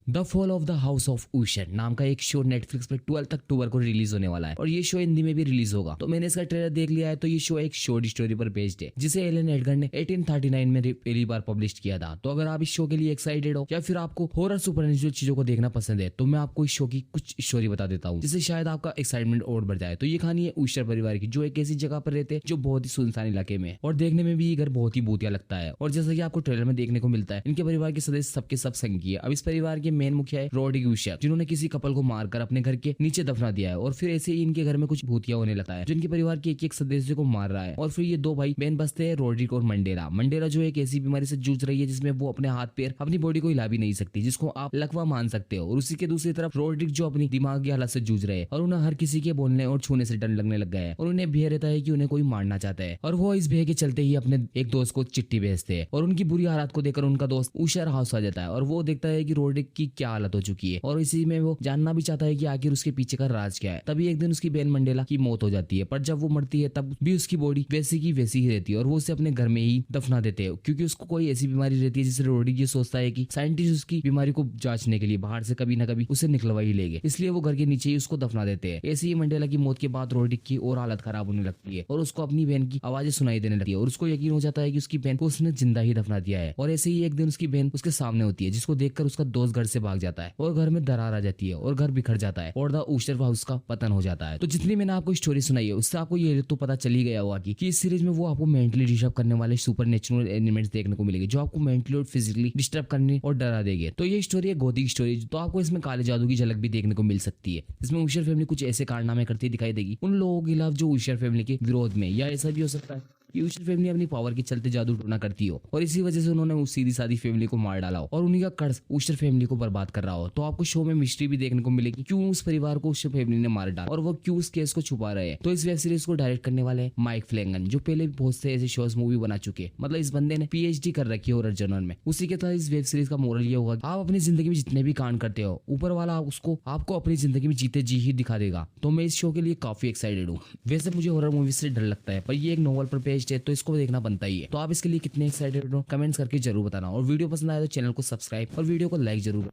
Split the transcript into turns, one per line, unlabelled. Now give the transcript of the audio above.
The fall of the house of Usher नाम का एक शो नेटफ्लिक्स पर 12 अक्टूबर को रिलीज होने वाला है और ये शो हिंदी में भी रिलीज होगा। तो मैंने इसका ट्रेलर देख लिया है। तो ये शो एक शॉर्ट स्टोरी पर बेस्ड है जिसे एलन एडगर ने 1839 में पहली बार पब्लिश किया था। तो अगर आप इस शो के लिए एक्साइटेड हो या फिर आपको हॉरर सुपरनेचुरल चीजों को देखना पसंद है तो मैं आपको इस शो की कुछ स्टोरी बता देता हूँ जिससे शायद आपका एक्साइटमेंट और बढ़ जाए। तो ये कहानी है ऊशर परिवार की जो एक ऐसी जगह पर रहते हैं जो बहुत ही सुनसान इलाके में और देखने में भी ये घर बहुत ही भूतिया लगता है। और जैसा कि आपको ट्रेलर में देखने को मिलता है इनके परिवार के सदस्य सबके सब संगी है। अब इस परिवार के मेन मुखिया है रोड्रिक ऊशर जिन्होंने किसी कपल को मारकर अपने घर के नीचे दफना दिया है और फिर ऐसे ही इनके घर में कुछ भूतिया होने लगता है जो इनके परिवार के एक सदस्य को मार रहा है। और फिर ये दो भाई बहन बसते हैं रोड्रिक और मंडेला जो एक ऐसी बीमारी से जूझ रही है जिसमें वो अपने हाथ पैर अपनी बॉडी को हिला भी नहीं सकती जिसको आप लकवा मान सकते हो। और उसी के दूसरी तरफ रोड्रिक जो अपनी दिमाग की हालत से जूझ रहे हैं और उन्हें हर किसी के बोलने और छूने से डर लगने लग गया है और उन्हें भय रहता है कि उन्हें कोई मारना चाहता है। और वो इस भय के चलते ही अपने एक दोस्त को चिट्ठी भेजते हैं और उनकी बुरी हालत को देखकर उनका दोस्त ऊशर हाउस आ जाता है और वो देखता है कि रोड्रिक की क्या हालत हो चुकी है और इसी में वो जानना भी चाहता है कि आखिर उसके पीछे का राज क्या है। तभी एक दिन उसकी बहन मंडेला की मौत हो जाती है पर जब वो मरती है तब भी उसकी बॉडी वैसी की वैसी ही रहती है और वो उसे अपने घर में ही दफना देते हैं क्योंकि उसको कोई ऐसी बीमारी रहती है जिससे रोड्रिक ये सोचता है कि साइंटिस्ट उसकी बीमारी को जांचने के लिए बाहर से कभी ना कभी उसे निकलवा ही लेंगे, इसलिए वो घर के नीचे ही उसको दफना देते हैं। ऐसे ही मंडेला की मौत के बाद रोड्रिक की और हालत खराब होने लगती है और उसको अपनी बहन की आवाजें सुनाई देने लगती है और उसको यकीन हो जाता है कि उसकी बहन को उसने जिंदा ही दफना दिया है। और ऐसे ही एक दिन उसकी बहन उसके सामने होती है जिसको देखकर उसका दोस्त घर से भाग जाता है और घर में दरार आ जाती है और घर बिखर जाता है और द ऊशर हाउस का पतन हो जाता है। तो जितनी मैंने आपको स्टोरी सुनाई है उससे आपको ये तो पता चल ही गया होगा कि इस सीरीज में वो आपको मेंटली डिस्टर्ब करने वाले सुपर नेचुरल एलिमेंट्स देखने को मिलेंगे जो आपको मेंटली और फिजिकली डिस्टर्ब करने और डरा देंगे। तो ये स्टोरी है गॉथिक स्टोरी। तो आपको इसमें काले जादू की झलक भी देखने को मिल सकती है। इसमें ऊशर फैमिली कुछ ऐसे कारनामे करती दिखाई देगी उन लोगों के खिलाफ जो ऊशर फैमिली के विरोध में, या ऐसा भी हो सकता है कि ऊशर फैमिली अपनी पावर के चलते जादू टोना करती हो और इसी वजह से उन्होंने उस सीधी सादी फैमिली को मार डाला हो और उन्हीं का कर्ज ऊशर फैमिली को बर्बाद कर रहा हो। तो आपको शो में मिस्ट्री भी देखने को मिलेगी क्यों उस परिवार को ऊशर फैमिली ने मार डाला और वो क्यों उस केस को छुपा रहे हैं। तो इस वेब सीरीज को डायरेक्ट करने वाले हैं माइक फ्लेंगन जो पहले भी बहुत से ऐसे शोज मूवी बना चुके हैं। मतलब इस बंदे ने पीएचडी कर रखी है हॉरर जर्नल में। उसी के तहत इस वेब सीरीज का मोरल ये होगा आप अपनी जिंदगी में जितने भी कांड करते हो ऊपर वाला उसको आपको अपनी जिंदगी में जीते जी ही दिखा देगा। तो मैं इस शो के लिए काफी एक्साइटेड हूँ। वैसे मुझे हॉरर मूवी से डर लगता है पर ये एक नोवेल पर बेस्ड है तो इसको देखना बनता ही है। तो आप इसके लिए कितने एक्साइटेड हो कमेंट्स करके जरूर बताना और वीडियो पसंद आए तो चैनल को सब्सक्राइब और वीडियो को लाइक जरूर